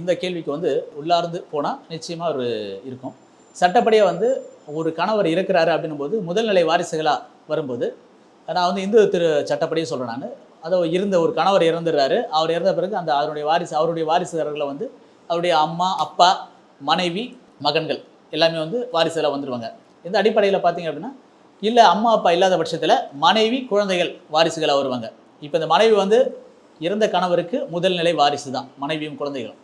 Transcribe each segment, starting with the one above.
இந்த கேள்விக்கு வந்து உள்ளார்ந்து போனால் நிச்சயமாக ஒரு இருக்கும். சட்டப்படியாக வந்து ஒரு கணவர் இருக்கிறாரு அப்படின்னும் போது முதல்நிலை வாரிசுகளாக வரும்போது, நான் வந்து இந்து சட்டப்படியே சொல்கிறேன் நான். அதை இருந்த ஒரு கணவர் இறந்துடுறாரு. அவர் இறந்த பிறகு அந்த அவருடைய வாரிசுதாரர்களை வந்து அவருடைய அம்மா, அப்பா, மனைவி, மகன்கள் எல்லாமே வந்து வாரிசுகளாக வந்துடுவாங்க. இந்த அடிப்படையில் பார்த்தீங்க அப்படின்னா, இல்லை அம்மா அப்பா இல்லாத பட்சத்தில் மனைவி, குழந்தைகள் வாரிசுகளாக வருவாங்க. இப்போ இந்த மனைவி வந்து இறந்த கணவருக்கு முதல்நிலை வாரிசு தான் மனைவியும் குழந்தைகளும்.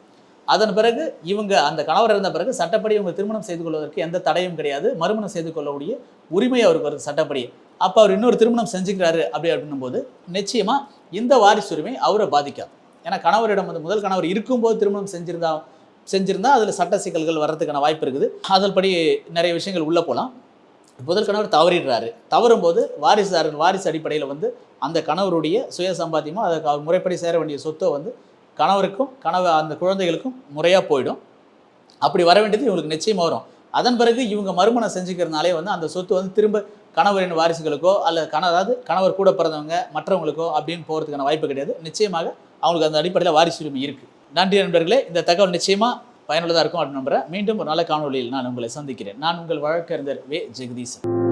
அதன் பிறகு இவங்க அந்த கணவர் இறந்த பிறகு சட்டப்படி இவங்க திருமணம் செய்து கொள்வதற்கு எந்த தடையும் கிடையாது. மறுமணம் செய்து கொள்ளக்கூடிய உரிமை அவருக்கு வருது சட்டப்படி. அப்போ அவர் இன்னொரு திருமணம் செஞ்சுக்கிறாரு அப்படின்னும் போது நிச்சயமாக இந்த வாரிசு உரிமை அவரை பாதிக்காது. ஏன்னா கணவரிடம் வந்து முதல் கணவர் இருக்கும்போது திருமணம் செஞ்சிருந்தா அதில் சட்ட சிக்கல்கள் வர்றதுக்கான வாய்ப்பு இருக்குது. அதன்படி நிறைய விஷயங்கள் உள்ளே போகலாம். முதல் கணவர் தவறிடுறாரு. தவறும்போது வாரிசு அடிப்படையில் வந்து அந்த கணவருடைய சுய சம்பாத்தியமோ அதுக்கு அவர் முறைப்படி சேர வேண்டிய சொத்தை வந்து கணவருக்கும் அந்த குழந்தைகளுக்கும் முறையாக போயிடும். அப்படி வர வேண்டியது இவங்களுக்கு நிச்சயமாக வரும். அதன் பிறகு இவங்க மறுமணம் செஞ்சுக்கிறதுனாலே வந்து அந்த சொத்து வந்து திரும்ப கணவரின் வாரிசுகளுக்கோ அல்லது கணவர் கூட பிறந்தவங்க மற்றவங்களுக்கோ அப்படின்னு போகிறதுக்கான வாய்ப்பு கிடையாது. நிச்சயமாக அவங்களுக்கு அந்த அடிப்படையில் வாரிசு உரிமை இருக்குது. நன்றி நண்பர்களே. இந்த தகவல் நிச்சயமாக பயனுள்ளதாக இருக்கும் அப்படின்னு நம்புகிறேன். மீண்டும் ஒரு நல்ல காணொலியில் நான் உங்களை சந்திக்கிறேன். நான் உங்கள் வழக்கறிஞர் வே. ஜெகதீசன்.